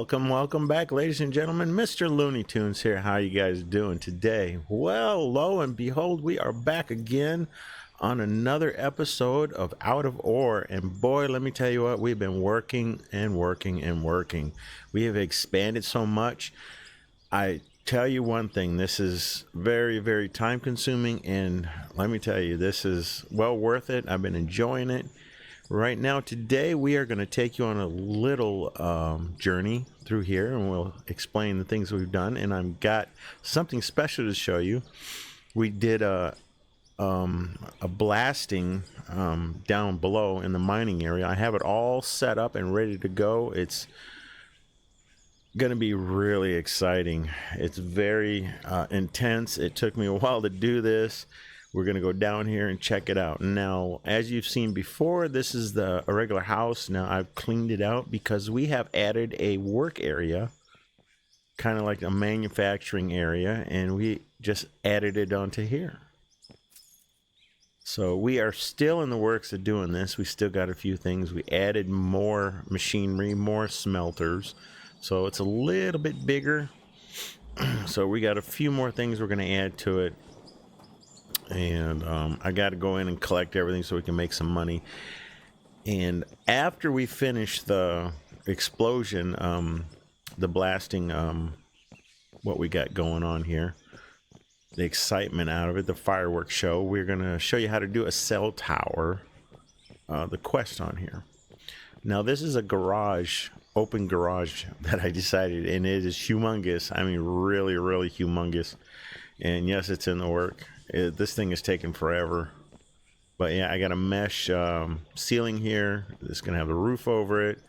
Welcome back, ladies and gentlemen. Mr. Looney Tunes here. How you guys doing today? Well, lo and behold, we are back again on another episode of Out of Ore. And boy, let me tell you what, we've been working and working and working. We have expanded so much. I tell you one thing, this is very, very time consuming. And let me tell you, this is well worth it. I've been enjoying it. Right now, today, we are going to take you on a little journey through here, and we'll explain the things we've done. And I've got something special to show you. We did a blasting down below in the mining area. I have it all set up and ready to go. It's going to be really exciting. It's very intense. It took me a while to do this. We're going to go down here and check it out. Now, as you've seen before, this is a regular house. Now, I've cleaned it out because we have added a work area, kind of like a manufacturing area, and we just added it onto here. So we are still in the works of doing this. We still got a few things. We added more machinery, more smelters. So it's a little bit bigger. So we got a few more things we're going to add to it. And I got to go in and collect everything so we can make some money. And after we finish the explosion, the blasting, what we got going on here, the excitement out of it, the fireworks show, we're going to show you how to do a cell tower, the quest on here. Now, this is a garage, open garage that I decided, and it is humongous. I mean, really, really humongous. And yes, it's in the work. This thing is taking forever. But yeah, I got a mesh ceiling here. It's going to have the roof over it.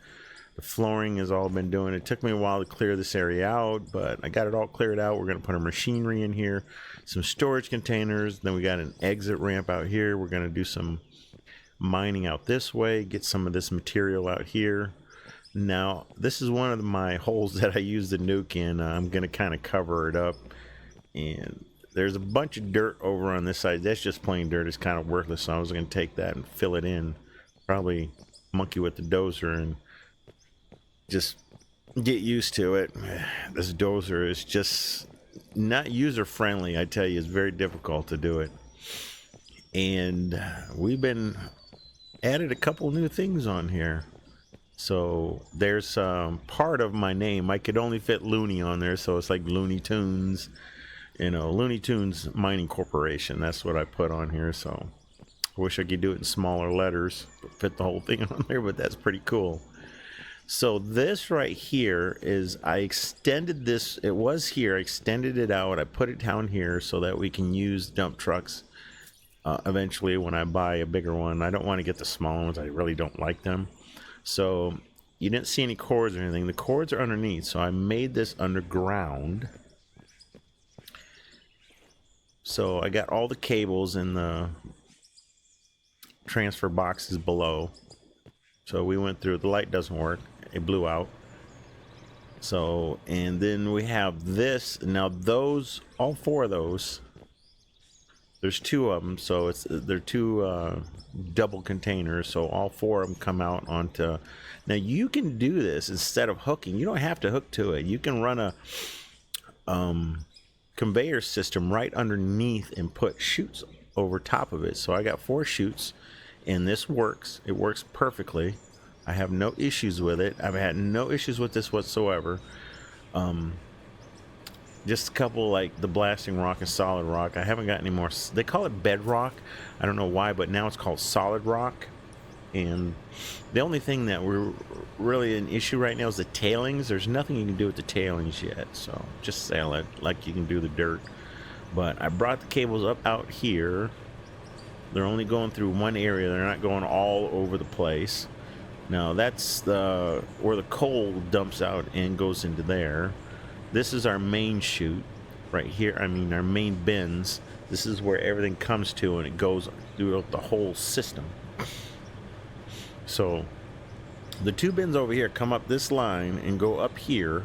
The flooring has all been doing. It took me a while to clear this area out, but I got it all cleared out. We're going to put our machinery in here, some storage containers. Then we got an exit ramp out here. We're going to do some mining out this way, get some of this material out here. Now, this is one of my holes that I use the nuke in. I'm going to kind of cover it up. And there's a bunch of dirt over on this side. That's just plain dirt. It's kind of worthless, so I was going to take that and fill it in. Probably monkey with the dozer and just get used to it. This dozer is just not user-friendly. I tell you, it's very difficult to do it. And we've been added a couple new things on here. So there's part of my name. I could only fit Looney on there, so it's like Looney Tunes. You know, Looney Tunes Mining Corporation. That's what I put on here. So I wish I could do it in smaller letters, fit the whole thing on there, but that's pretty cool. So this right here is, I extended this. It was here. I extended it out. I put it down here so that we can use dump trucks eventually when I buy a bigger one. I don't want to get the small ones. I really don't like them. So you didn't see any cords or anything. The cords are underneath. So I made this underground. So I got all the cables in the transfer boxes below. So we went through. The light doesn't work. It blew out. So, and then we have this. Now those, all four of those, there's two of them. So they're two double containers. So all four of them come out onto. Now you can do this instead of hooking. You don't have to hook to it. You can run a conveyor system right underneath and put chutes over top of it. So I got 4 chutes, and this works. It works perfectly. I have no issues with it. I've had no issues with this whatsoever. Just a couple like the blasting rock and solid rock. I haven't got any more. They call it bedrock. I don't know why, but now it's called solid rock. And the only thing that we're really an issue right now is the tailings. There's nothing you can do with the tailings yet, so just sell it like you can do the dirt. But I brought the cables up out here. They're only going through one area. They're not going all over the place. Now that's where the coal dumps out and goes into there. This is our main chute right here. I mean, our main bins. This is where everything comes to, and it goes throughout the whole system. So the 2 bins over here come up this line and go up here.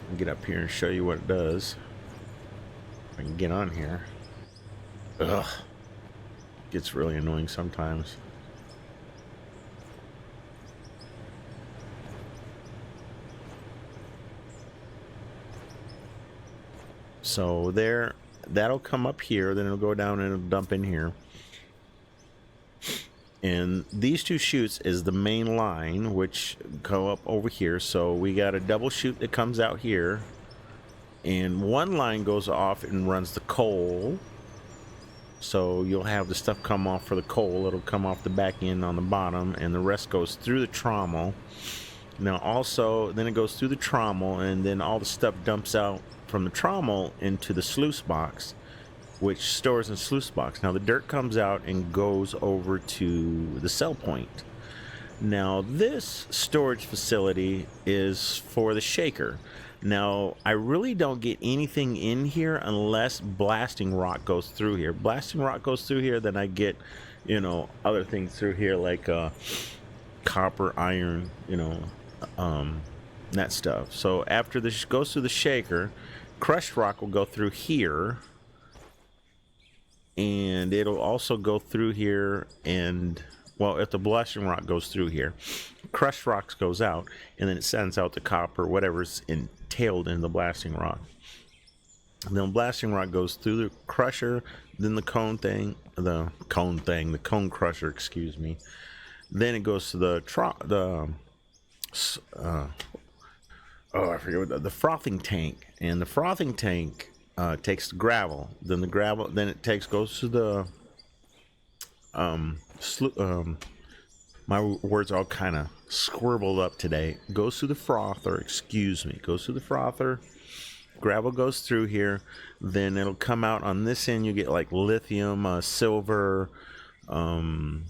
I'll get up here and show you what it does. If I can get on here. Ugh. Gets really annoying sometimes. So there, that'll come up here, then it'll go down and it'll dump in here. And these two chutes is the main line, which go up over here. So we got a double chute that comes out here, and one line goes off and runs the coal. So you'll have the stuff come off for the coal. It'll come off the back end on the bottom, and the rest goes through the trommel. Now also, then it goes through the trommel, and then all the stuff dumps out from the trommel into the sluice box, which stores in sluice box. Now the dirt comes out and goes over to the sell point. Now this storage facility is for the shaker. Now I really don't get anything in here unless blasting rock goes through here. Blasting rock goes through here, then I get, you know, other things through here like copper, iron, you know, that stuff. So after this goes through the shaker, crushed rock will go through here, and it'll also go through here. And well, if the blasting rock goes through here, crushed rocks goes out, and then it sends out the copper, whatever's entailed in the blasting rock. And then blasting rock goes through the crusher, then the cone crusher, excuse me. Then it goes to the I forget the frothing tank, and the frothing tank takes the gravel. Then the gravel, then it goes to the my words are all kind of scribbled up today. Goes through the frother, excuse me. Goes through the frother. Gravel goes through here. Then it'll come out on this end. You get like lithium, silver, aluminum,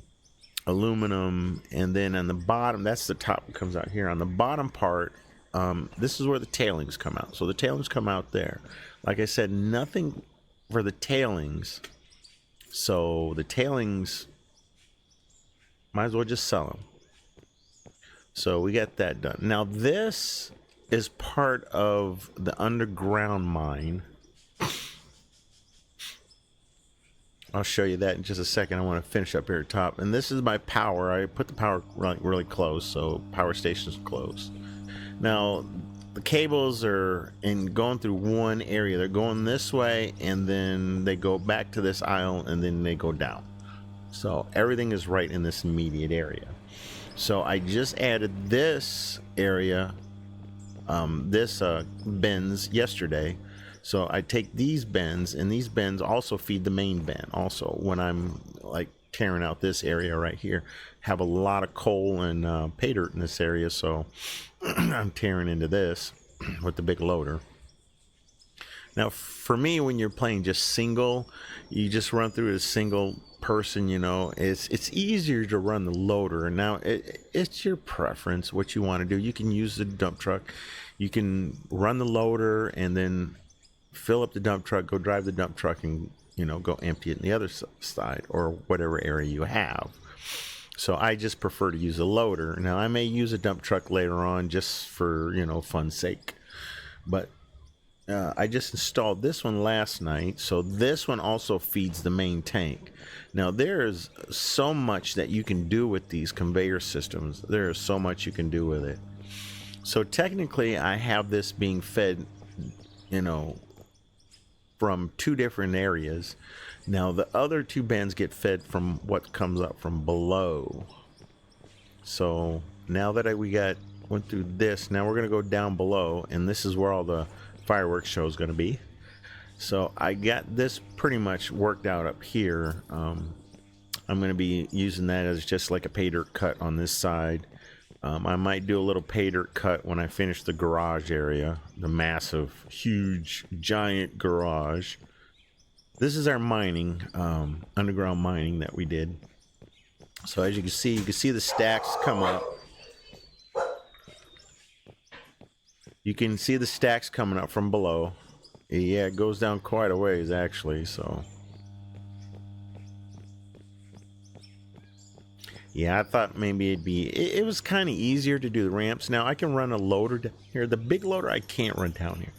and then on the bottom, that's the top that comes out here. On the bottom part, this is where the tailings come out. So the tailings come out there. Like I said, nothing for the tailings. So the tailings, might as well just sell them. So we got that done. Now this is part of the underground mine. I'll show you that in just a second. I want to finish up here at top. And this is my power. I put the power really close, so power station's close. Now the cables are going through one area. They're going this way, and then they go back to this aisle, and then they go down. So everything is right in this immediate area. So I just added this area, this bins yesterday. So I take these bins, and these bins also feed the main bin. Also, when I'm like tearing out this area right here, have a lot of coal and pay dirt in this area, so I'm tearing into this with the big loader. Now, for me, when you're playing just single, you just run through as a single person, you know, it's easier to run the loader. Now, it's your preference what you want to do. You can use the dump truck. You can run the loader and then fill up the dump truck, go drive the dump truck, and, you know, go empty it in the other side or whatever area you have. So I just prefer to use a loader. Now, I may use a dump truck later on just for, you know, fun's sake. But I just installed this one last night, so this one also feeds the main tank. Now there is so much that you can do with these conveyor systems. There is so much you can do with it. So technically I have this being fed, you know, from two different areas. Now the other two bins get fed from what comes up from below. So now that we went through this, now we're going to go down below, and this is where all the fireworks show is going to be. So I got this pretty much worked out up here. I'm going to be using that as just like a pay dirt cut on this side. I might do a little pay dirt cut when I finish the garage area, the massive, huge, giant garage. This is our mining, underground mining that we did. So as you can see the stacks come up. You can see the stacks coming up from below. Yeah, it goes down quite a ways actually, so. Yeah, I thought maybe it was kind of easier to do the ramps. Now I can run a loader down here. The big loader I can't run down here.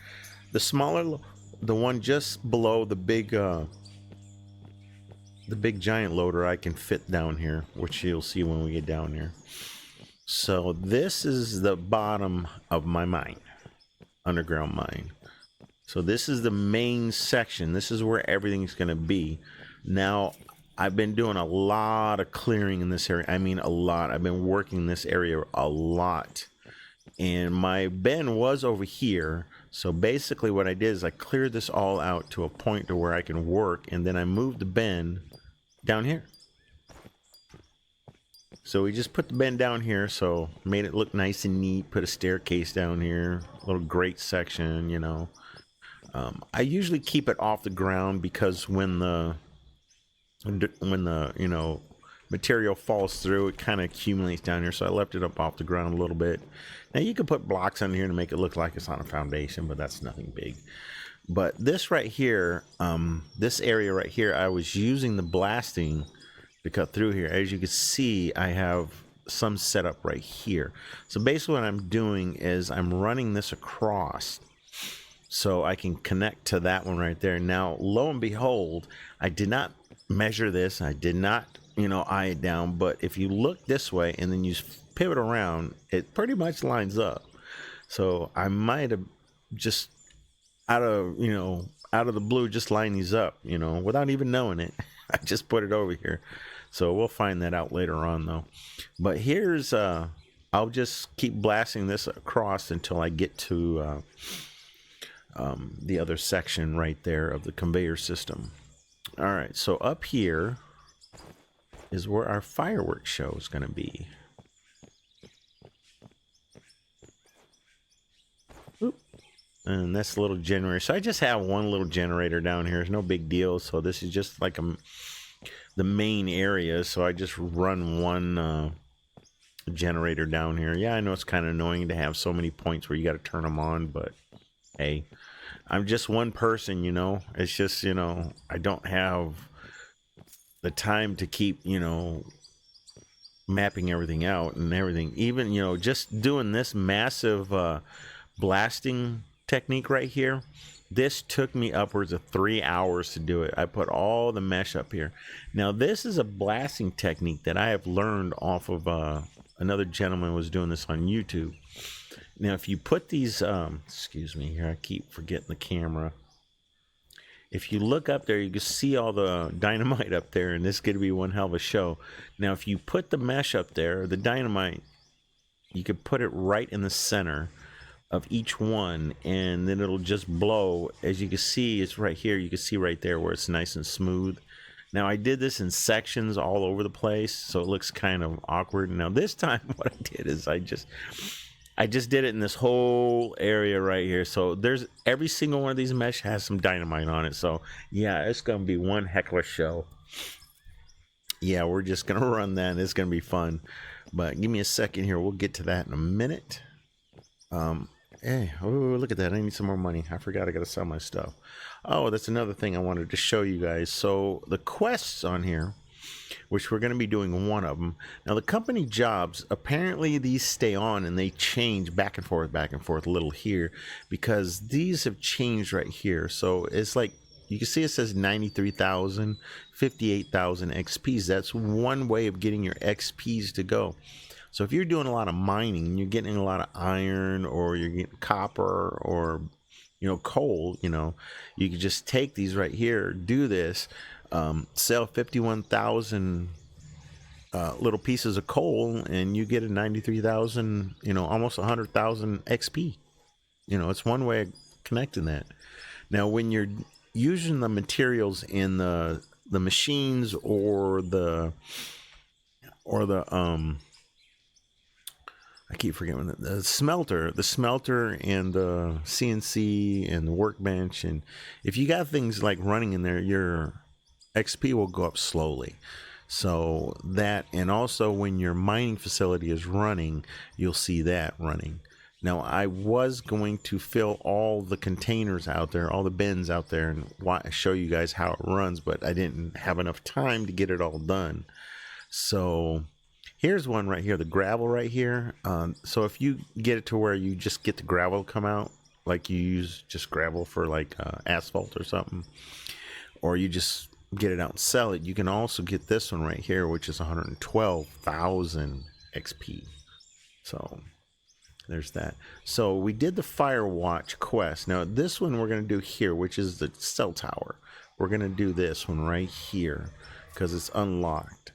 The smaller, the one just below the big giant loader I can fit down here, which you'll see when we get down here. So this is the bottom of my mine. Underground mine. So this is the main section. This is where everything's going to be. Now, I've been doing a lot of clearing in this area. I mean, a lot. I've been working this area a lot. And my bin was over here. So basically what I did is I cleared this all out to a point to where I can work. And then I moved the bin down here. So we just put the bin down here, so made it look nice and neat. Put a staircase down here, a little grate section, you know. I usually keep it off the ground because when the you know, material falls through, it kind of accumulates down here. So I left it up off the ground a little bit. Now you can put blocks on here to make it look like it's on a foundation, but that's nothing big. But this right here, this area right here, I was using the blasting to cut through here. As you can see, I have some setup right here. So basically what I'm doing is I'm running this across so I can connect to that one right there. Now, lo and behold, I did not measure this. I did not, you know, eye it down. But if you look this way and then you pivot around, it pretty much lines up. So I might have just out of the blue just line these up, you know, without even knowing it. I just put it over here. So we'll find that out later on though. But here's I'll just keep blasting this across until I get to the other section right there of the conveyor system. All right, so up here is where our fireworks show is going to be. Oop. And that's a little generator. So I just have one little generator down here. It's no big deal. So this is just like the main area. So I just run one generator down here. Yeah, I know it's kind of annoying to have so many points where you got to turn them on, but hey, I'm just one person, you know. It's just, you know, I don't have the time to keep, you know, mapping everything out and everything. Even, you know, just doing this massive blasting technique right here, this took me upwards of 3 hours to do it. I put all the mesh up here. Now, this is a blasting technique that I have learned off of another gentleman was doing this on YouTube. Now, if you put these, excuse me here, I keep forgetting the camera. If you look up there, you can see all the dynamite up there, and this is going to be one hell of a show. Now, if you put the mesh up there, the dynamite, you could put it right in the center of each one, and then it'll just blow. As you can see, it's right here. You can see right there where it's nice and smooth. Now, I did this in sections all over the place, so it looks kind of awkward. Now, this time, what I did is I just did it in this whole area right here. So there's every single one of these mesh has some dynamite on it. So yeah, it's going to be one heck of a show. Yeah, we're just going to run that and it's going to be fun. But give me a second here. We'll get to that in a minute. Hey, oh, look at that. I need some more money. I forgot I got to sell my stuff. Oh, that's another thing I wanted to show you guys. So the quests on here, which we're going to be doing one of them. Now, the company jobs, apparently these stay on and they change back and forth a little here because these have changed right here. So it's like, you can see it says 93,000, 58,000 XPs. That's one way of getting your XPs to go. So if you're doing a lot of mining, you're getting a lot of iron or you're getting copper or, you know, coal, you know, you can just take these right here, do this, sell 51,000 little pieces of coal and you get a 93,000, you know, almost 100,000 XP. You know, it's one way of connecting that. Now, when you're using the materials in the machines or the I keep forgetting the smelter and the CNC and the workbench, and if you got things like running in there, your XP will go up slowly. So that, and also when your mining facility is running, you'll see that running. Now, I was going to fill all the containers out there, all the bins out there, and show you guys how it runs, but I didn't have enough time to get it all done. So here's one right here, the gravel right here. So if you get it to where you just get the gravel come out, like you use just gravel for like asphalt or something, or you just get it out and sell it, you can also get this one right here, which is 112,000 XP. So There's that. So we did the Firewatch quest. Now this one we're going to do here, which is the cell tower. We're going to do this one right here because it's unlocked.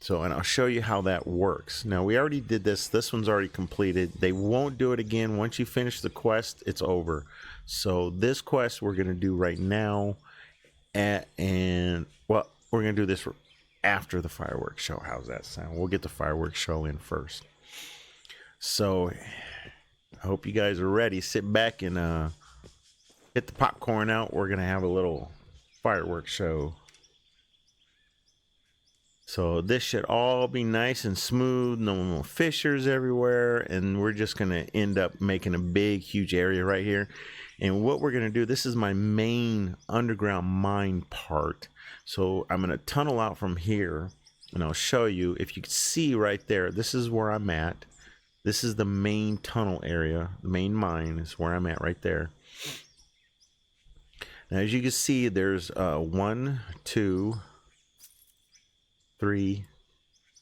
So, and I'll show you how that works. Now we already did this. This one's already completed. They won't do it again. Once you finish the quest, it's over. So this quest we're going to do right now. And well, we're going to do this after the fireworks show. How's that sound? We'll get the fireworks show in first. So I hope you guys are ready. Sit back and get the popcorn out. We're going to have a little fireworks show. So this should all be nice and smooth. No more fissures everywhere. And we're just going to end up making a big, huge area right here. And what we're going to do, this is my main underground mine part. So I'm going to tunnel out from here. And I'll show you. If you can see right there, this is where I'm at. This is the main tunnel area. The main mine is where I'm at right there. Now, as you can see, there's 1, 2, 3.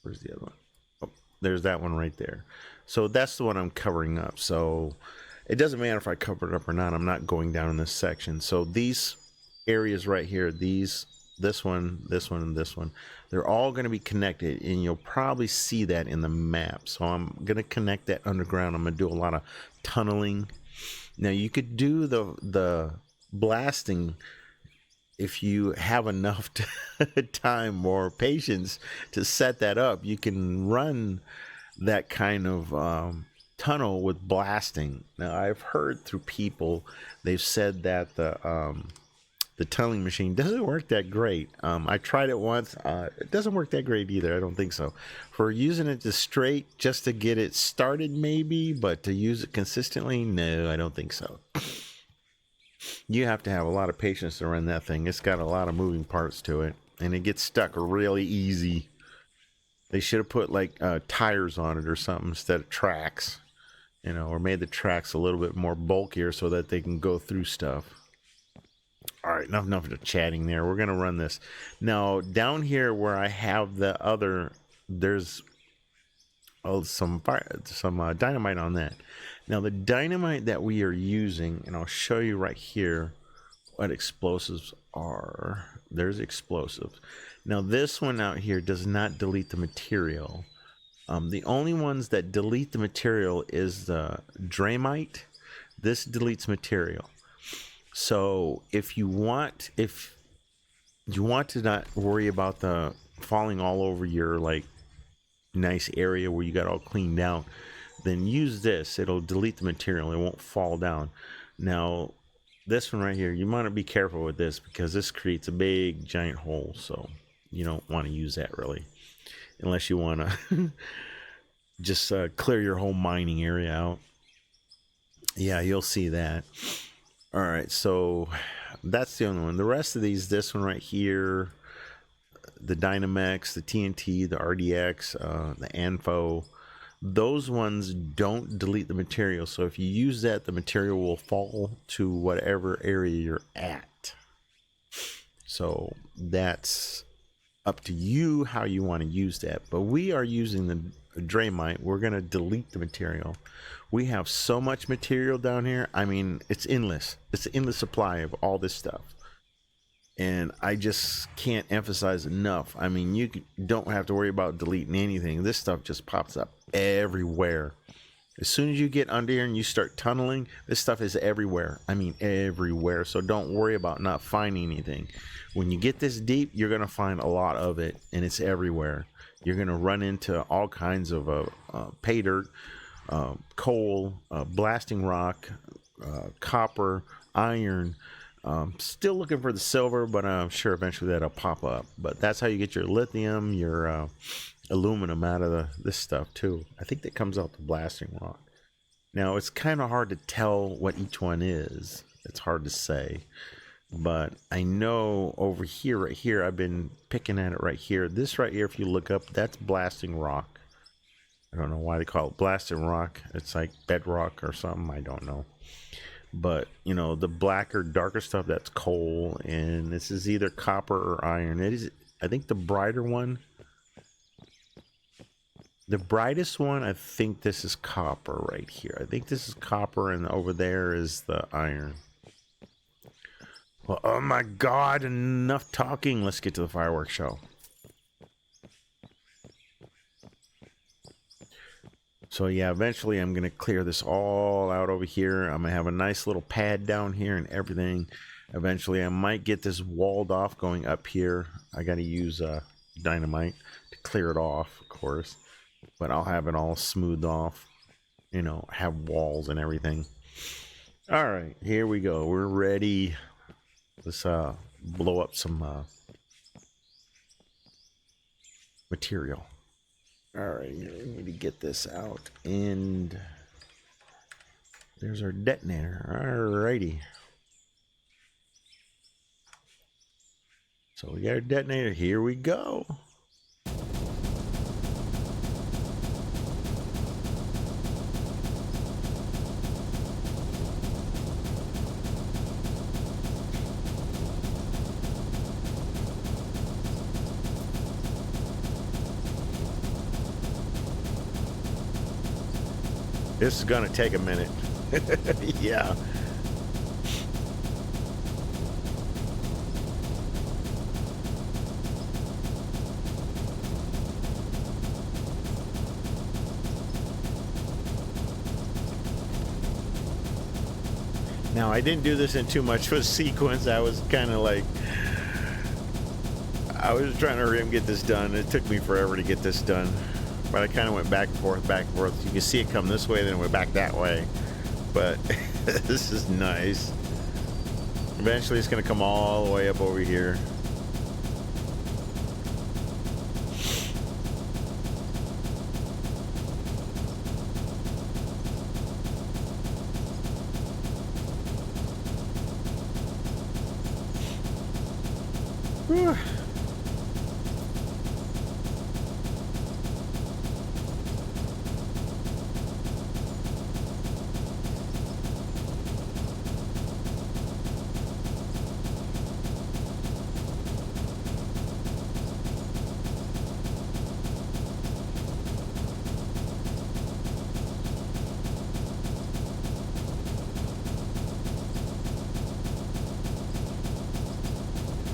Where's the other one? Oh, there's that one right there. So that's the one I'm covering up. So it doesn't matter if I cover it up or not. I'm not going down in this section. So these areas right here, this one, and this one, they're all going to be connected, and you'll probably see that in the map. So I'm going to connect that underground. I'm going to do a lot of tunneling. Now you could do the blasting if you have enough time or patience to set that up. You can run that kind of tunnel with blasting. Now I've heard through people, they've said that the tunneling machine doesn't work that great. I tried it once. It doesn't work that great either. I don't think so. For using it just to get it started, maybe, but to use it consistently, no, I don't think so. You have to have a lot of patience to run that thing. It's got a lot of moving parts to it, and it gets stuck really easy. They should have put like tires on it or something instead of tracks, you know, or made the tracks a little bit more bulkier so that they can go through stuff. All right, enough of chatting there. We're going to run this. Now, down here where I have the other, there's some dynamite on that. Now, the dynamite that we are using, and I'll show you right here what explosives are. There's explosives. Now, this one out here does not delete the material. The only ones that delete the material is the Dramite. This deletes material. So if you want to not worry about the falling all over your like nice area where you got all cleaned out, then use this. It'll delete the material. It won't fall down. Now this one right here, you want to be careful with this because this creates a big giant hole. So you don't want to use that really, unless you want to just clear your whole mining area out. Yeah, you'll see that. All right, so that's the only one. The rest of these, this one right here, the Dynamex, the TNT, the RDX, the Anfo, those ones don't delete the material. So if you use that, the material will fall to whatever area you're at. So that's up to you how you want to use that. But we are using the Dramite. We're going to delete the material. We have so much material down here. I mean, it's endless. It's an endless supply of all this stuff. And I just can't emphasize enough. I mean, you don't have to worry about deleting anything. This stuff just pops up everywhere. As soon as you get under here and you start tunneling, this stuff is everywhere. I mean, everywhere. So don't worry about not finding anything. When you get this deep, you're going to find a lot of it, and it's everywhere. You're going to run into all kinds of pay dirt, coal, blasting rock, copper, iron. Still looking for the silver, but I'm sure eventually that'll pop up. But that's how you get your lithium, your aluminum out of this stuff too. I think that comes out the blasting rock. Now it's kind of hard to tell what each one is. It's hard to say, but I know over here, right here, I've been picking at it right here. This right here, if you look up, that's blasting rock. I don't know why they call it blasting rock. It's like bedrock or something. I don't know. But, you know, the blacker, darker stuff, that's coal. And this is either copper or iron. It is, I think the brighter one The brightest one, I think this is copper right here. I think this is copper, and over there is the iron. Well, oh my God, enough talking. Let's get to the fireworks show. So yeah, eventually I'm going to clear this all out over here. I'm going to have a nice little pad down here and everything. Eventually I might get this walled off going up here. I got to use dynamite to clear it off, of course. But I'll have it all smoothed off. You know, have walls and everything. All right, here we go. We're ready. Let's blow up some material. All right, we need to get this out, and there's our detonator. All righty. So we got our detonator. Here we go. This is gonna take a minute. Yeah. Now, I didn't do this in too much of a sequence. I was kind of like, I was trying to hurry and get this done. It took me forever to get this done. But I kind of went back and forth, back and forth. You can see it come this way, then it went back that way. But this is nice. Eventually, it's going to come all the way up over here. Whew.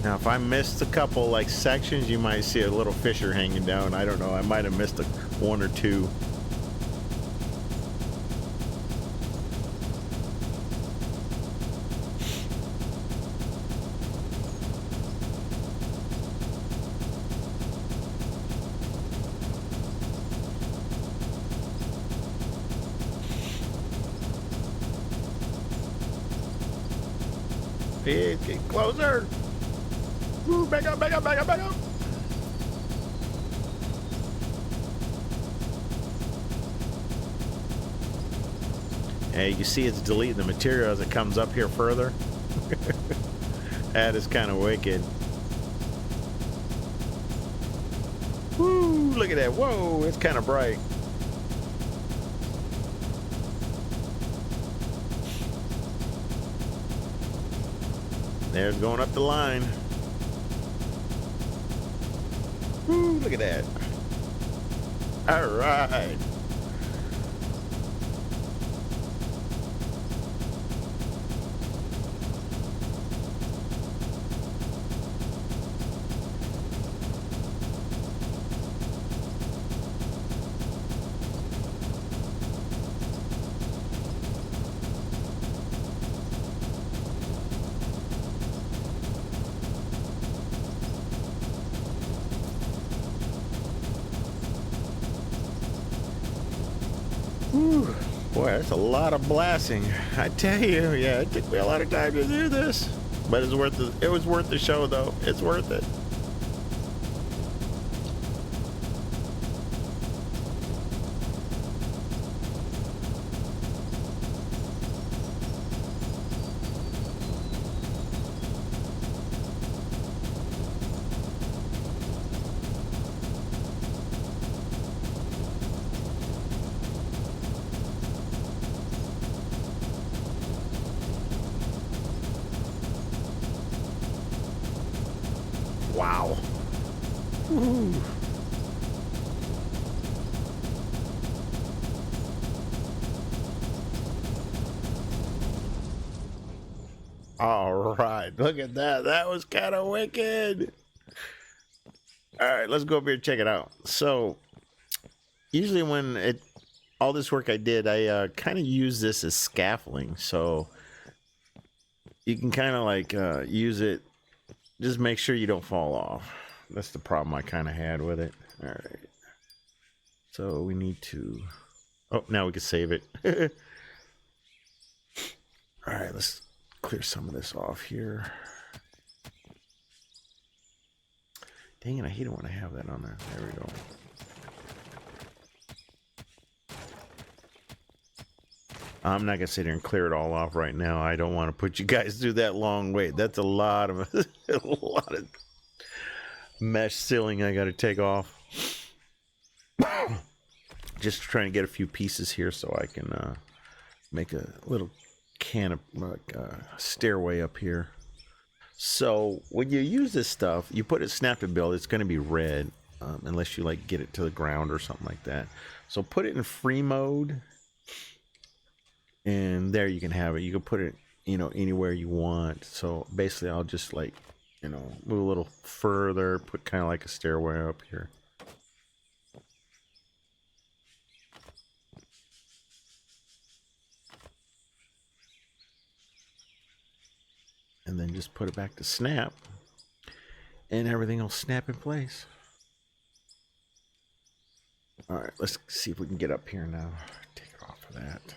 Now, if I missed a couple like sections, you might see a little fissure hanging down. I don't know. I might have missed one or two. Get closer. Ooh, back up, back up, back up, back up. Hey, you see it's deleting the material as it comes up here further. That is kind of wicked. Woo, look at that. Whoa, it's kind of bright. There's going up the line. Woo, look at that. All right. Whew. Boy, that's a lot of blasting. I tell you, yeah, it took me a lot of time to do this. But it's worth it. It was worth the show, though. It's worth it. Wow. Ooh. All right, look at that. That was kind of wicked. All right, let's go over here and check it out. So usually when all this work I did, I kind of use this as scaffolding. So you can kind of like use it. Just make sure you don't fall off. That's the problem I kind of had with it. All right. So we need to... Oh, now we can save it. All right, let's clear some of this off here. Dang it, I hate it when I have that on there. There we go. I'm not gonna sit here and clear it all off right now. I don't want to put you guys through that long wait. That's a lot of a lot of mesh ceiling I got to take off. Just trying to get a few pieces here so I can make a little stairway up here. So when you use this stuff, you put it snap to build. It's going to be red unless you like get it to the ground or something like that. So put it in free mode. And there you can have it. You can put it, you know, anywhere you want. So basically I'll just like, you know, move a little further, put kind of like a stairway up here. And then just put it back to snap. And everything will snap in place. All right, let's see if we can get up here now. Take it off of that.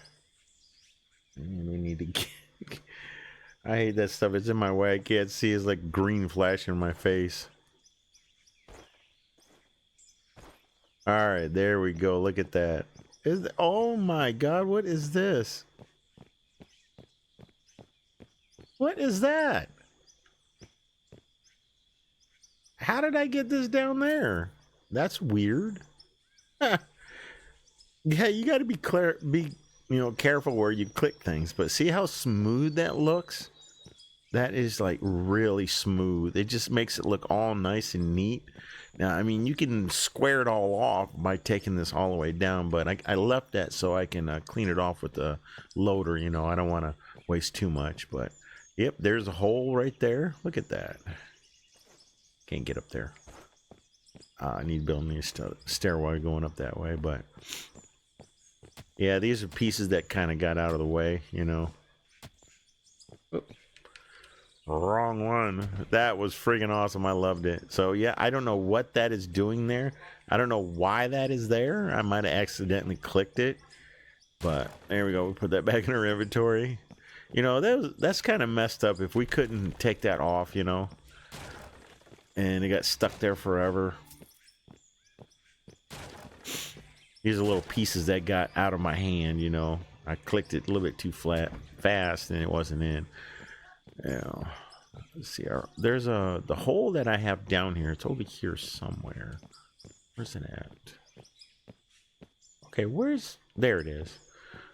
And we need to get... I hate that stuff. It's in my way. I can't see. It's like green flashing in my face. All right, there we go. Look at that. Oh my God, what is this? What is that? How did I get this down there? That's weird. Yeah, you got to be clear. You know, careful where you click things, but see how smooth that looks? That is like really smooth. It just makes it look all nice and neat. Now, I mean, you can square it all off by taking this all the way down, but I left that so I can clean it off with the loader. You know, I don't want to waste too much, but yep, there's a hole right there. Look at that. Can't get up there. I need to build me a stairway going up that way, but yeah, these are pieces that kind of got out of the way, you know. Oop. Wrong one. That was friggin' awesome. I loved it. So yeah, I don't know what that is doing there. I don't know why that is there. I might have accidentally clicked it, but there we go. We put that back in our inventory. You know, that's kind of messed up if we couldn't take that off, you know, and it got stuck there forever. These are little pieces that got out of my hand, you know. I clicked it a little bit too fast and it wasn't in. You know, let's see. There's the hole that I have down here. It's over here somewhere. Where's it at? Okay, there it is.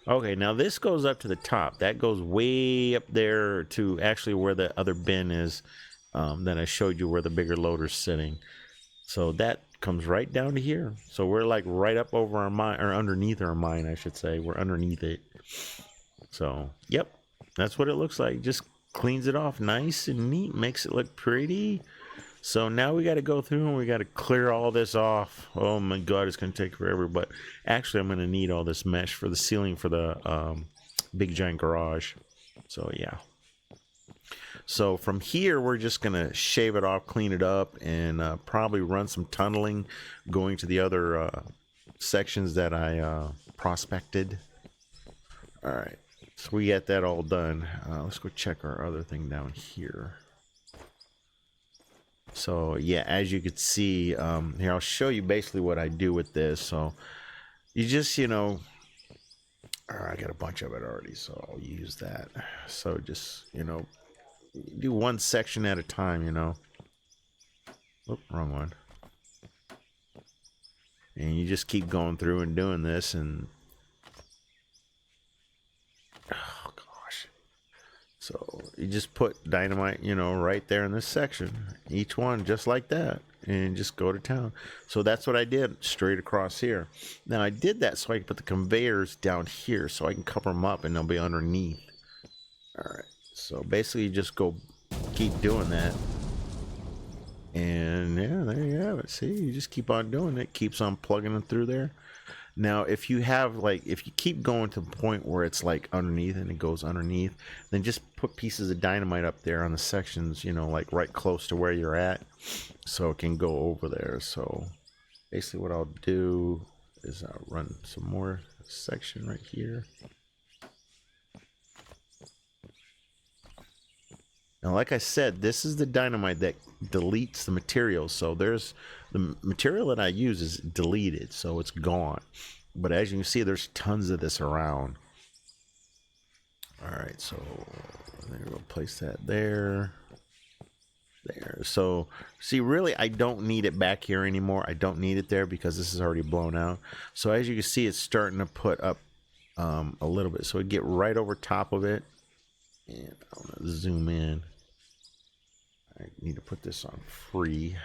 Okay, now this goes up to the top. That goes way up there to actually where the other bin is that I showed you where the bigger loader's sitting. So that comes right down to here. So we're like right up over our mine, or underneath our mine, I should say. We're underneath it. So, yep, that's what it looks like. Just cleans it off nice and neat, makes it look pretty. So now we got to go through and we got to clear all this off. Oh my God, it's going to take forever. But actually, I'm going to need all this mesh for the ceiling for the big giant garage. So, yeah. So from here, we're just going to shave it off, clean it up, and probably run some tunneling going to the other sections that I prospected. All right, so we got that all done. Let's go check our other thing down here. So yeah, as you can see, here, I'll show you basically what I do with this. So you just, you know, I got a bunch of it already, so I'll use that. So just, you know, do one section at a time, you know. Oop, wrong one. And you just keep going through and doing this, and oh gosh. So you just put dynamite, you know, right there in this section, each one just like that, and just go to town. So that's what I did straight across here. Now I did that so I can put the conveyors down here so I can cover them up and they'll be underneath. All right. So basically, you just go keep doing that. And yeah, there you have it. See, you just keep on doing it. Keeps on plugging it through there. Now, if you have like, if you keep going to the point where it's like underneath and it goes underneath, then just put pieces of dynamite up there on the sections, you know, like right close to where you're at, so it can go over there. So basically what I'll do is I'll run some more section right here. Now, like I said, this is the dynamite that deletes the material. So there's the material that I use is deleted, so it's gone. But as you can see, there's tons of this around. All right, so there we'll place that there. There. So see, really, I don't need it back here anymore. I don't need it there because this is already blown out. So as you can see, it's starting to put up a little bit. So we get right over top of it. And I'm gonna zoom in. I need to put this on free,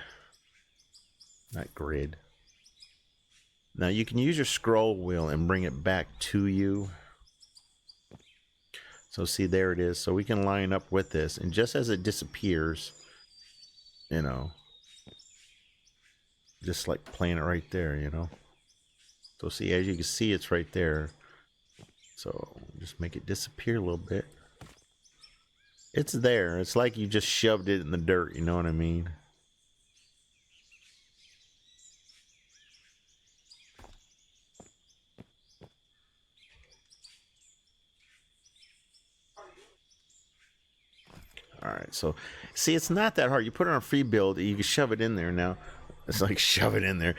not grid. Now you can use your scroll wheel and bring it back to you. So see, there it is. So we can line up with this, and just as it disappears, you know, just like playing it right there, you know. So see, as you can see, it's right there. So just make it disappear a little bit. It's there. It's like you just shoved it in the dirt, you know what I mean? All right, so see, it's not that hard. You put it on a free build, you can shove it in there now. It's like shove it in there.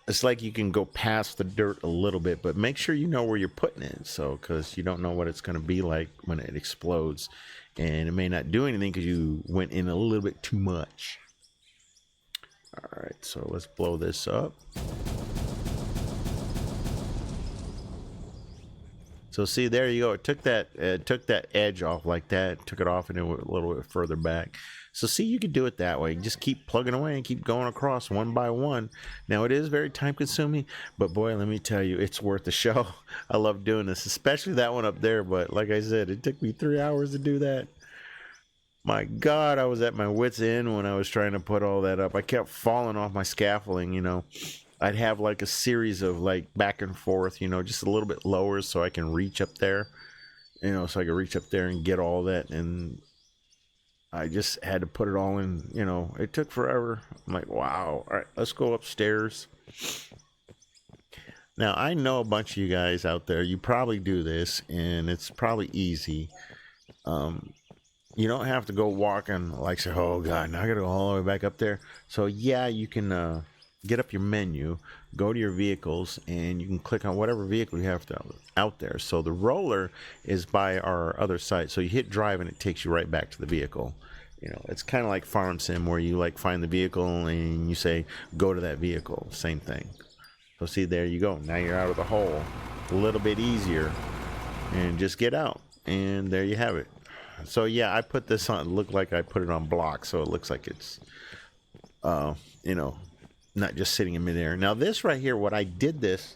It's like you can go past the dirt a little bit, but make sure you know where you're putting it. So, because you don't know what it's going to be like when it explodes. And it may not do anything because you went in a little bit too much. All right, so let's blow this up. So see, there you go. It took that edge off like that, took it off, and it went a little bit further back. So see, you can do it that way. Just keep plugging away and keep going across one by one. Now it is very time consuming, but boy, let me tell you, it's worth the show. I love doing this, especially that one up there. But like I said, it took me 3 hours to do that. My God, I was at my wit's end when I was trying to put all that up. I kept falling off my scaffolding, you know. I'd have like a series of like back and forth, you know, just a little bit lower so I can reach up there, you know, so I can reach up there and get all that. And I just had to put it all in, you know, it took forever. I'm like, wow. All right, let's go upstairs. Now, I know a bunch of you guys out there, you probably do this and it's probably easy. You don't have to go walking like, say, oh God, now I gotta go all the way back up there. So yeah, you can, get up your menu, go to your vehicles, and you can click on whatever vehicle you have out there. So the roller is by our other site. So you hit drive and it takes you right back to the vehicle. You know, it's kind of like Farm Sim where you like find the vehicle and you say, go to that vehicle. Same thing. So see, there you go. Now you're out of the hole. A little bit easier. And just get out. And there you have it. So yeah, I put this on, look like I put it on block. So it looks like it's, you know, not just sitting in midair. Now this right here, what I did this,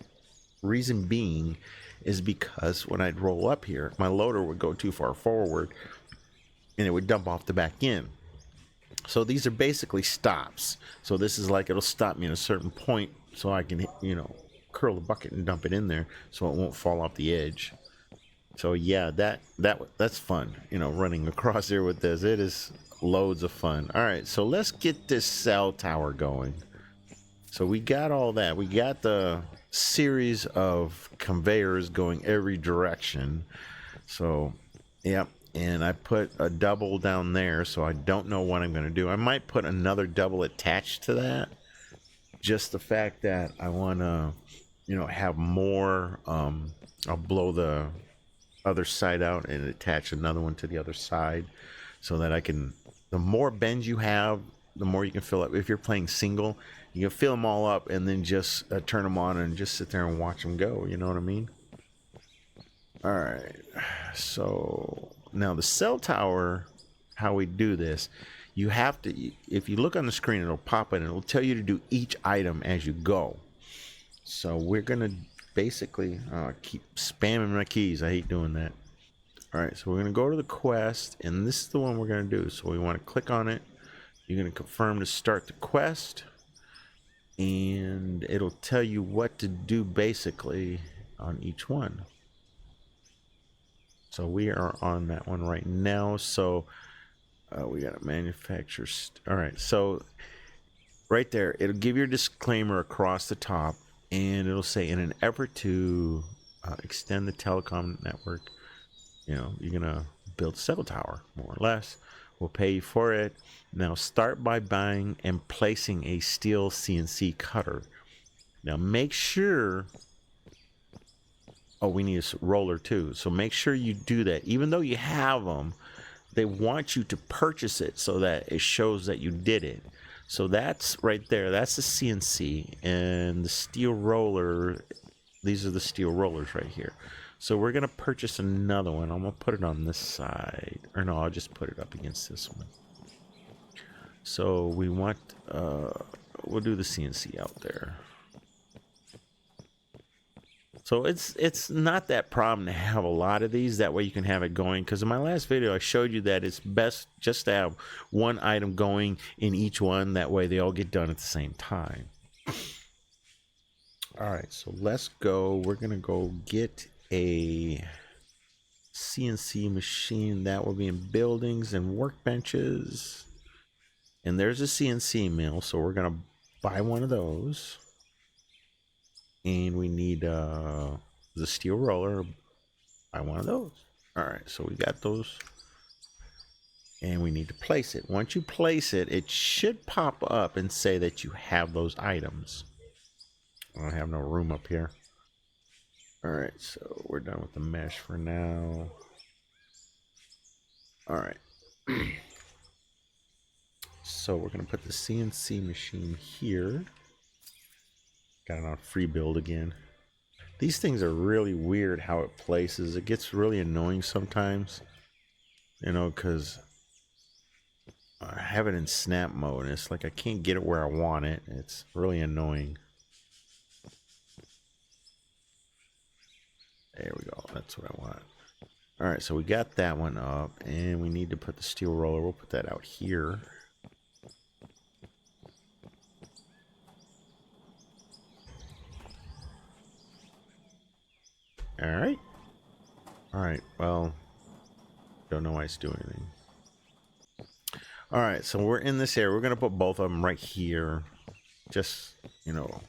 reason being, is because when I'd roll up here, my loader would go too far forward and it would dump off the back end. So these are basically stops. So this is like, it'll stop me at a certain point so I can, you know, curl the bucket and dump it in there so it won't fall off the edge. So yeah, that's fun, you know, running across here with this. It is loads of fun. All right, so let's get this cell tower going. So we got all that. We got the series of conveyors going every direction. So, yep. And I put a double down there, so I don't know what I'm going to do. I might put another double attached to that. Just the fact that I want to, you know, have more. I'll blow the other side out and attach another one to the other side so that I can, the more bends you have, the more you can fill up. If you're playing single, you can fill them all up and then just turn them on and just sit there and watch them go. You know what I mean? All right. So now the cell tower, how we do this, you have to, if you look on the screen, it'll pop in and it'll tell you to do each item as you go. So we're going to basically keep spamming my keys. I hate doing that. All right, so we're going to go to the quest, and this is the one we're going to do. So we want to click on it. You're going to confirm to start the quest, and it'll tell you what to do basically on each one. So we are on that one right now. So we got a manufacturer. All right, so right there, it'll give your disclaimer across the top, and it'll say, in an effort to extend the telecom network, you know, you're gonna build a cell tower, more or less. We'll pay you for it. Now start by buying and placing a steel CNC cutter. Now make sure, oh, we need a roller too, so make sure you do that. Even though you have them, they want you to purchase it so that it shows that you did it. So that's right there, that's the CNC, and the steel roller, these are the steel rollers right here. So we're gonna purchase another one. I'm gonna put it on this side, or no, I'll just put it up against this one. So we want, we'll do the CNC out there. So it's not that problem to have a lot of these. That way you can have it going. Because in my last video, I showed you that it's best just to have one item going in each one. That way they all get done at the same time. All right, so let's go. We're gonna go get a CNC machine that will be in buildings and workbenches. And there's a CNC mill, so we're gonna buy one of those. And we need the steel roller. Buy one of those. All right, so we got those. And we need to place it. Once you place it, it should pop up and say that you have those items. I don't have no room up here. All right, so we're done with the mesh for now. All right. So we're gonna put the CNC machine here. Got it on free build again. These things are really weird how it places. It gets really annoying sometimes, you know, because I have it in snap mode and it's like I can't get it where I want it. It's really annoying. There we go. That's what I want. All right, so we got that one up, and we need to put the steel roller. We'll put that out here. All right. All right. Well, don't know why it's doing anything. All right, so we're in this area. We're gonna put both of them right here, just, you know,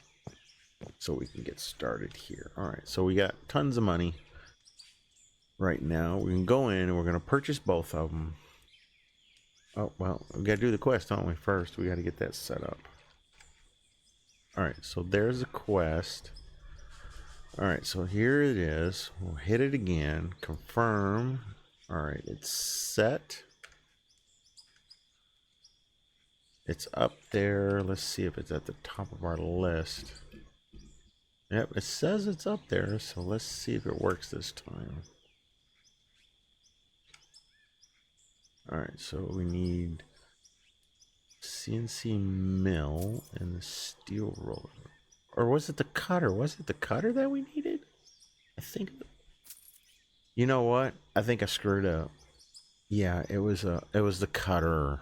so we can get started here. All right, so we got tons of money right now. We can go in and we're gonna purchase both of them. Oh, well, we gotta do the quest, don't we? First, we gotta get that set up. All right, so there's a quest. All right, so here it is. We'll hit it again, confirm. All right, it's set. It's up there. Let's see if it's at the top of our list. Yep, it says it's up there, so let's see if it works this time. All right, so we need CNC mill and the steel roller. Or was it the cutter? Was it the cutter that we needed? I think. You know what? I think I screwed up. Yeah, it was the cutter.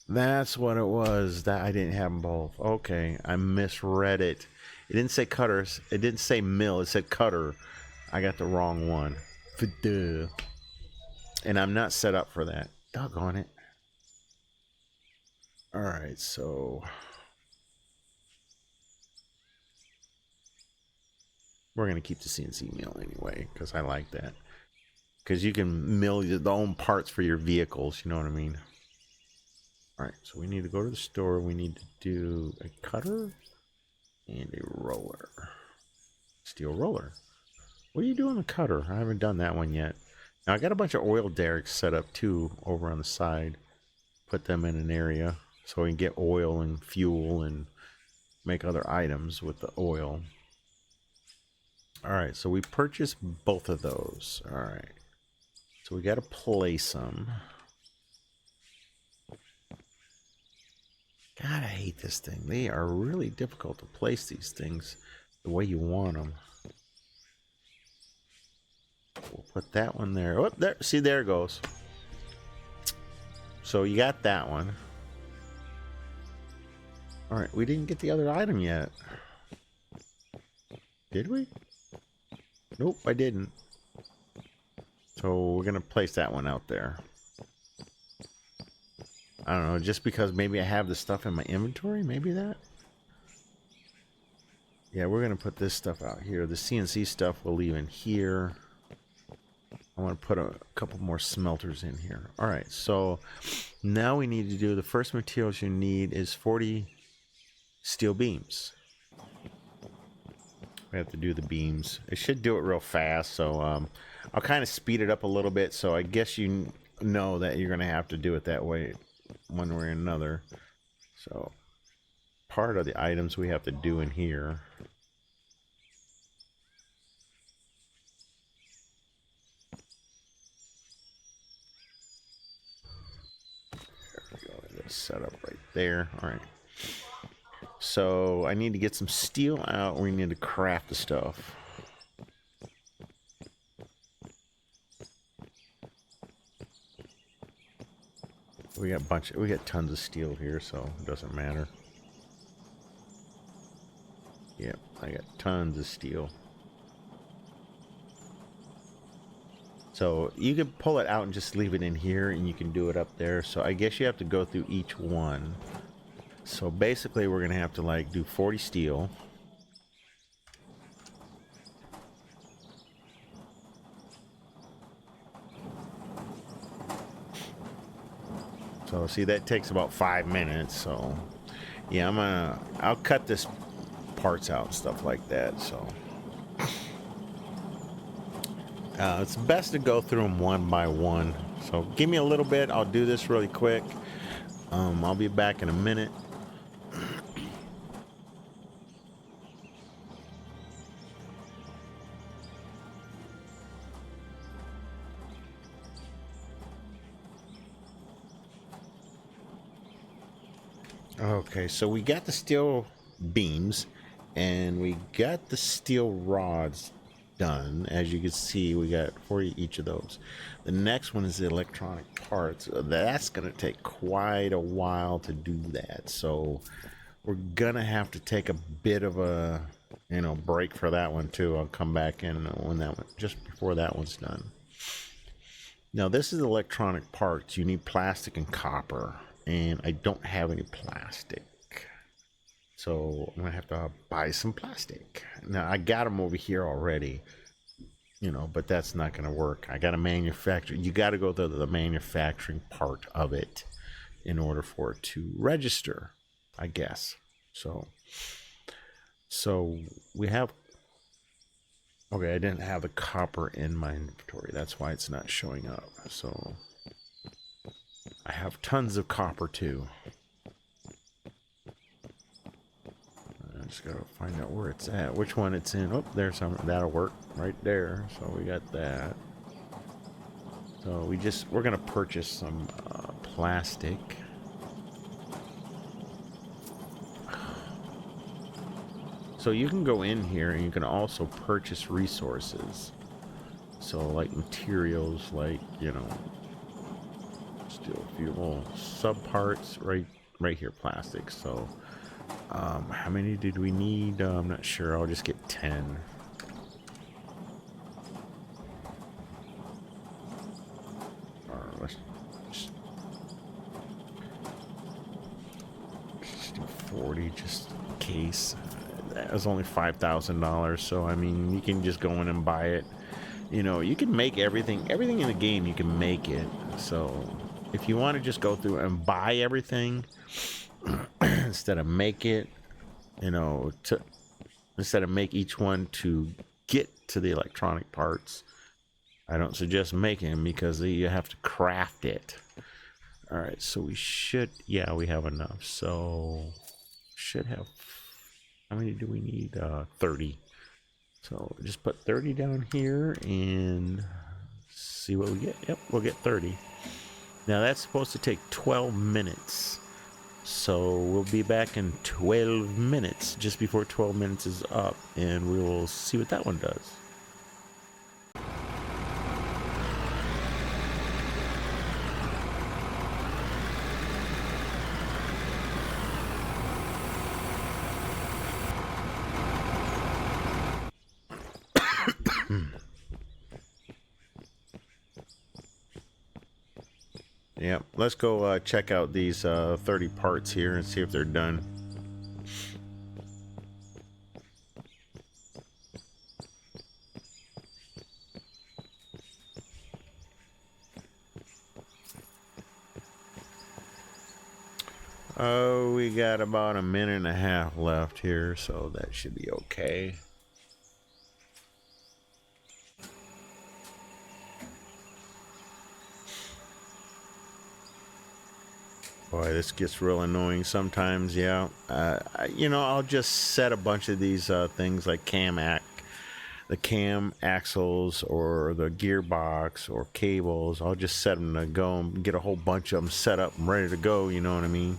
That's what it was. That I didn't have them both. Okay, I misread it. It didn't say cutters. It didn't say mill. It said cutter. I got the wrong one. And I'm not set up for that. Doggone it. All right, so we're gonna keep the CNC mill anyway because I like that. Because you can mill your own parts for your vehicles. You know what I mean? All right, so we need to go to the store. We need to do a cutter and a roller. Steel roller. What are you doing with the cutter? I haven't done that one yet. Now, I got a bunch of oil derricks set up, too, over on the side. Put them in an area so we can get oil and fuel and make other items with the oil. All right, so we purchased both of those. All right. So we got to place them. God, I hate this thing. They are really difficult to place these things the way you want them. We'll put that one there. Oh, there. See, there it goes. So you got that one. All right, we didn't get the other item yet. Did we? Nope, I didn't. So we're gonna place that one out there. I don't know, just because maybe I have the stuff in my inventory, maybe that? Yeah, we're gonna put this stuff out here. The CNC stuff we'll leave in here. I want to put a couple more smelters in here. All right, so now we need to do the first materials you need is 40 steel beams. We have to do the beams. It should do it real fast, so I'll kind of speed it up a little bit. So I guess you know that you're going to have to do it that way one way or another. So part of the items we have to do in here. Set up right there. All right, so I need to get some steel out. We need to craft the stuff. We got tons of steel here, so it doesn't matter. Yep, I got tons of steel. So you can pull it out and just leave it in here, and you can do it up there. So I guess you have to go through each one. So basically we're gonna have to like do 40 steel. So see, that takes about 5 minutes. So yeah, I'll cut this parts out and stuff like that. So it's best to go through them one by one. So give me a little bit. I'll do this really quick. I'll be back in a minute. Okay, so we got the steel beams and we got the steel rods done. As you can see, we got 40 each of those. The next one is the electronic parts. That's going to take quite a while to do that, so we're gonna have to take a bit of a break for that one too. I'll come back in when that one, just before that one's done. Now this is electronic parts. You need plastic and copper, and I don't have any plastic. So I'm gonna have to buy some plastic. Now I got them over here already, but that's not gonna work. I gotta manufacture. You gotta go to the manufacturing part of it in order for it to register, I guess. So we have. Okay, I didn't have the copper in my inventory. That's why it's not showing up. So I have tons of copper too. I just gotta find out where it's at, which one it's in. Oh, there's some. That'll work right there. So we got that. So we're gonna purchase some plastic. So you can go in here and you can also purchase resources. So like materials, like steel fuel, subparts, right here, plastic. So how many did we need? I'm not sure. I'll just get 10. Or let's just do 40 just in case. That was only $5,000, so I mean, you can just go in and buy it. You can make everything in the game. You can make it. So if you want to just go through and buy everything instead of make it, instead of make each one to get to the electronic parts, I don't suggest making them because you have to craft it. All right, so we have enough. So should have. How many do we need? 30. So just put 30 down here and see what we get. Yep, we'll get 30. Now that's supposed to take 12 minutes. So we'll be back in 12 minutes, just before 12 minutes is up, and we will see what that one does. Yep. Let's go check out these 30 parts here and see if they're done. Oh, we got about a minute and a half left here, so that should be okay. Boy, this gets real annoying sometimes, yeah. You know, I'll just set a bunch of these things like the cam axles or the gearbox or cables. I'll just set them to go and get a whole bunch of them set up and ready to go, you know what I mean?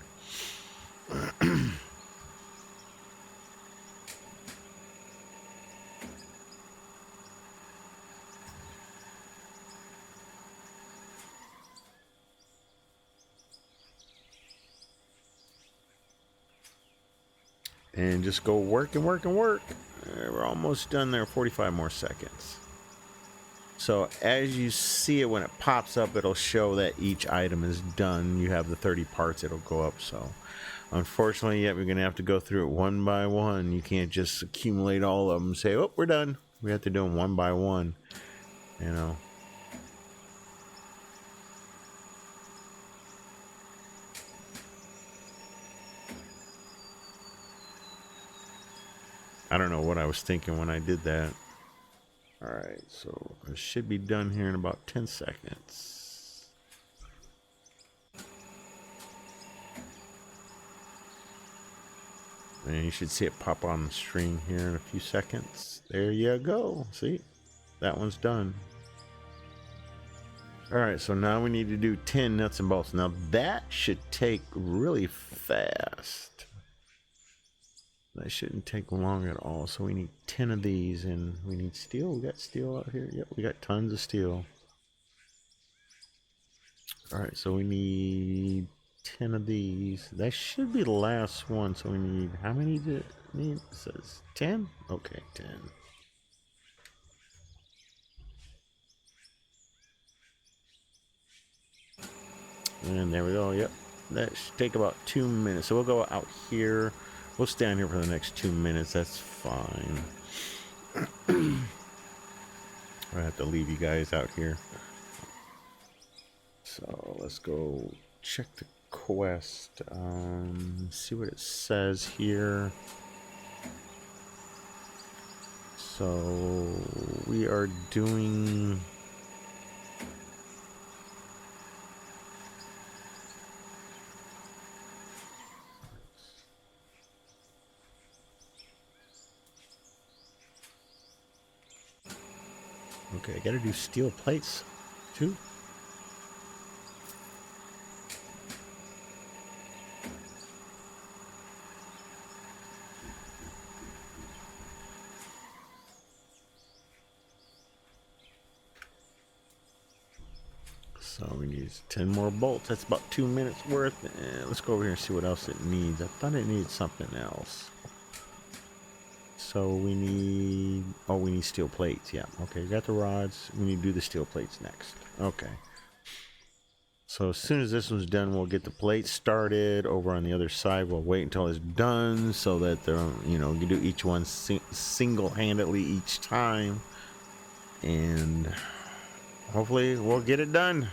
And just go work and work and work. We're almost done there. 45 more seconds. So as you see it, when it pops up, it'll show that each item is done. You have the 30 parts, it'll go up. So unfortunately, yeah, we're gonna have to go through it one by one. You can't just accumulate all of them and say, oh, we're done. We have to do them one by one, you know. I don't know what I was thinking when I did that. All right, so it should be done here in about 10 seconds. And you should see it pop on the screen here in a few seconds. There you go. See, that one's done. All right, so now we need to do 10 nuts and bolts. Now that should take really fast. That shouldn't take long at all. So we need 10 of these, and we need steel. We got steel out here. Yep, we got tons of steel. All right, so we need 10 of these. That should be the last one. So we need, how many do we need? It says 10? Okay, 10. And there we go. Yep, that should take about 2 minutes. So we'll go out here. We'll stay on here for the next 2 minutes. That's fine. I have to leave you guys out here. So let's go check the quest. See what it says here. So we are doing... Okay, I gotta do steel plates too. So we need 10 more bolts. That's about 2 minutes worth. Let's go over here and see what else it needs. I thought it needed something else. So we need, oh, we need steel plates. Yeah, okay, we got the rods. We need to do the steel plates next. Okay. So as soon as this one's done, we'll get the plates started. Over on the other side, we'll wait until it's done so that they're, you know, you do each one single-handedly each time. And hopefully we'll get it done.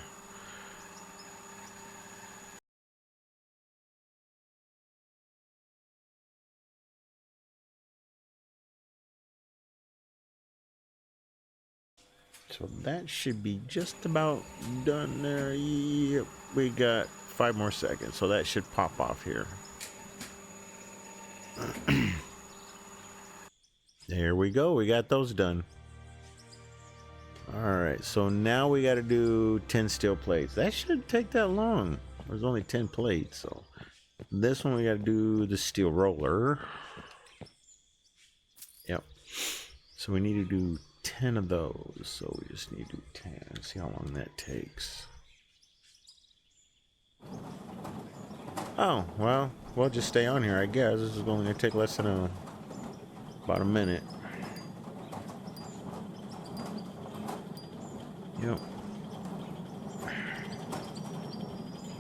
So that should be just about done there. Yep, we got 5 more seconds, so that should pop off here. There we go, we got those done. Alright, so now we got to do 10 steel plates. That shouldn't take that long. There's only 10 plates, so this one we got to do the steel roller. Yep. So we need to do 10 of those, so we just need to do 10. See how long that takes. Oh, well, we'll just stay on here, I guess. This is only going to take less than about a minute. Yep.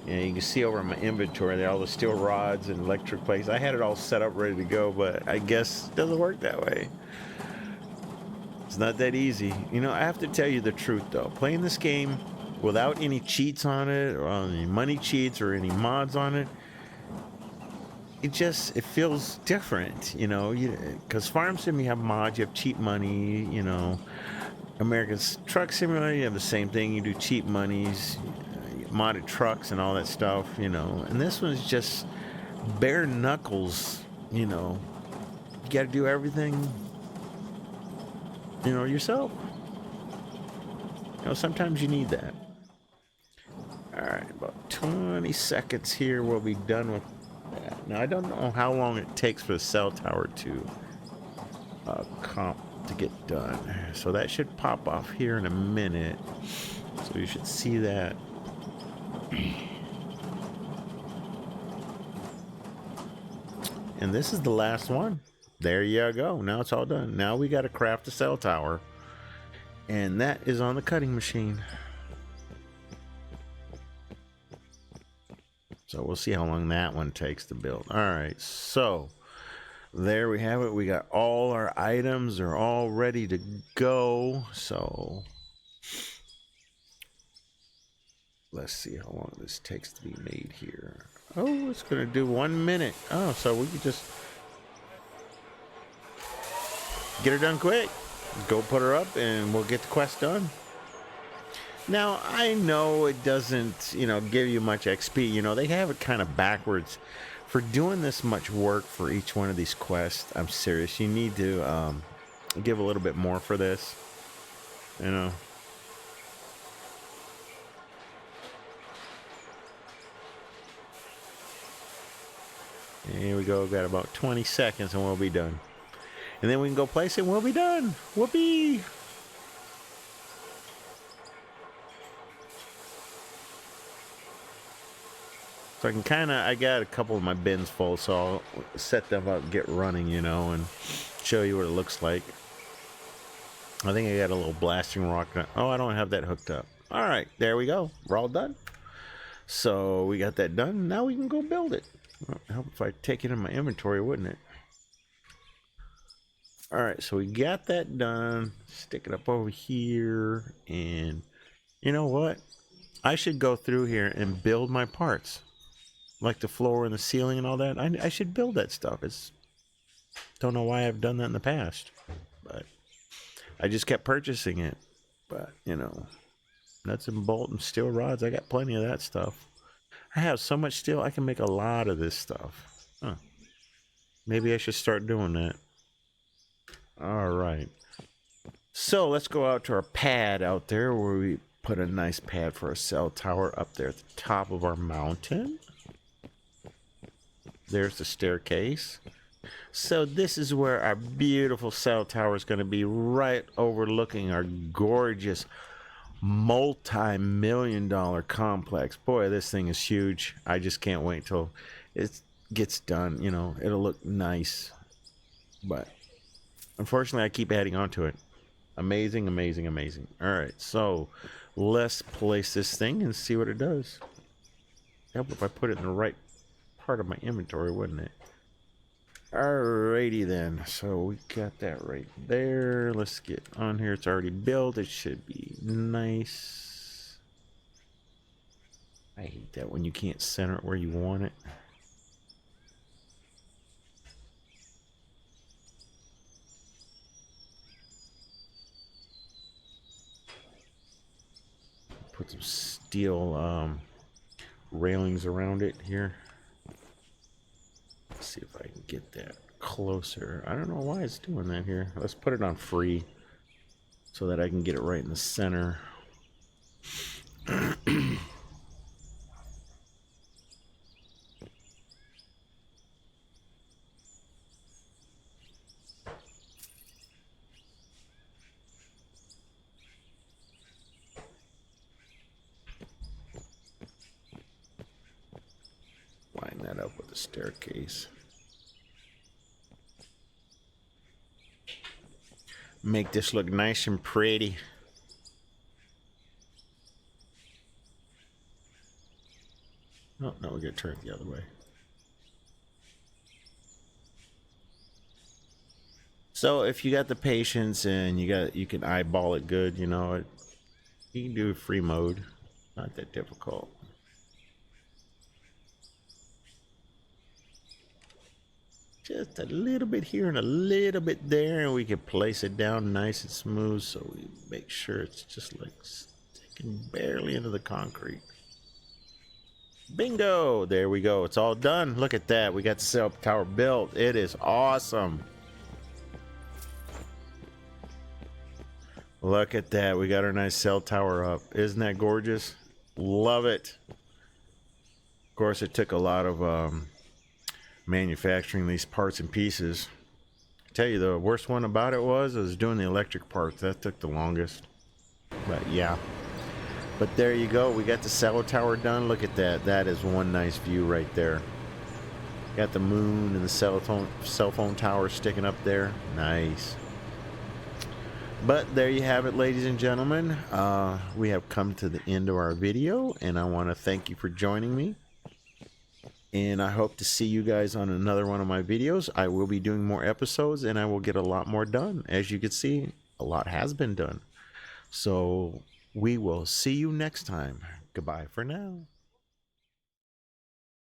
And you can see over my inventory there all the steel rods and electric plates. I had it all set up ready to go, but I guess it doesn't work that way. It's not that easy. You know, I have to tell you the truth though. Playing this game without any cheats on it, or any money cheats or any mods on it, it feels different, you know, because Farm Sim, you have mods, you have cheap money, you know. American Truck Simulator, you have the same thing. You do cheap monies, modded trucks and all that stuff, you know. And this one's just bare knuckles, you know. You got to do everything, you know, yourself. You know, sometimes you need that. All right, about 20 seconds here. We'll be done with that. Now, I don't know how long it takes for the cell tower to to get done. So that should pop off here in a minute. So you should see that. And this is the last one. There you go. Now it's all done. Now we got to craft a cell tower. And that is on the cutting machine. So we'll see how long that one takes to build. All right, so there we have it. We got all our items are all ready to go. So let's see how long this takes to be made here. Oh, it's gonna do 1 minute. Oh, so we could just get her done quick. Go put her up and we'll get the quest done. Now, I know it doesn't, you know, give you much XP. You know, they have it kind of backwards. For doing this much work for each one of these quests, I'm serious. You need to give a little bit more for this. You know. Here we go. Got about 20 seconds and we'll be done. And then we can go place it and we'll be done. Whoopee! So I can kind of, I got a couple of my bins full, so I'll set them up, get running, you know, and show you what it looks like. I think I got a little blasting rock. Oh, I don't have that hooked up. All right, there we go. We're all done. So we got that done. Now we can go build it. Well, help if I take it in my inventory, wouldn't it? All right, so we got that done. Stick it up over here. And you know what? I should go through here and build my parts. Like the floor and the ceiling and all that. I should build that stuff. Don't know why I've done that in the past. But I just kept purchasing it. But, you know, nuts and bolts and steel rods. I got plenty of that stuff. I have so much steel, I can make a lot of this stuff. Huh. Maybe I should start doing that. All right. So let's go out to our pad out there where we put a nice pad for a cell tower up there at the top of our mountain. There's the staircase. So this is where our beautiful cell tower is going to be, right overlooking our gorgeous multi-million-dollar complex. Boy, this thing is huge. I just can't wait till it gets done. You know, it'll look nice. But unfortunately, I keep adding on to it. Amazing, amazing, amazing. All right, so let's place this thing and see what it does. Help if I put it in the right part of my inventory, wouldn't it? Alrighty then, so we got that right there. Let's get on here. It's already built. It should be nice. I hate that when you can't center it where you want it. Put some steel railings around it here. Let's see if I can get that closer. I don't know why it's doing that here. Let's put it on free so that I can get it right in the center. Line that up with the staircase. Make this look nice and pretty. Oh, no, we got to turn it the other way. So if you got the patience and you can eyeball it good, you know, you can do a free mode. Not that difficult. Just a little bit here and a little bit there, and we can place it down nice and smooth, so we make sure it's just like sticking barely into the concrete. Bingo! There we go. It's all done. Look at that. We got the cell tower built. It is awesome. Look at that. We got our nice cell tower up. Isn't that gorgeous? Love it. Of course, it took a lot of manufacturing these parts and pieces. I tell you, the worst one about it was doing the electric parts. That took the longest. But yeah. But there you go. We got the cell tower done. Look at that. That is one nice view right there. Got the moon and the cell phone tower sticking up there. Nice. But there you have it, ladies and gentlemen. We have come to the end of our video, and I want to thank you for joining me. And I hope to see you guys on another one of my videos. I will be doing more episodes, and I will get a lot more done. As you can see, a lot has been done. So we will see you next time. Goodbye for now.